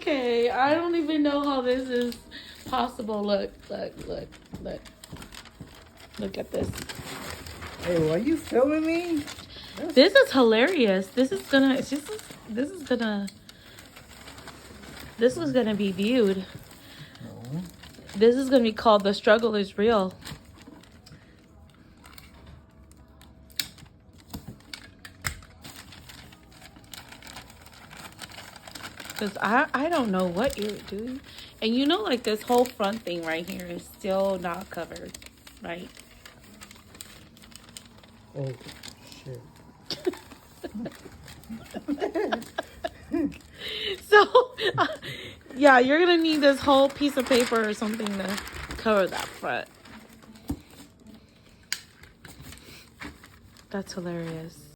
okay. I don't even know how this is possible. Look. Look at this. Hey, are you filming me? This is hilarious. This is gonna be viewed. No. This is gonna be called The Struggle is Real. Because I don't know what you're doing. And you know, like, this whole front thing right here is still not covered, right? Oh, shit. So, yeah, you're going to need this whole piece of paper or something to cover that front. That's hilarious.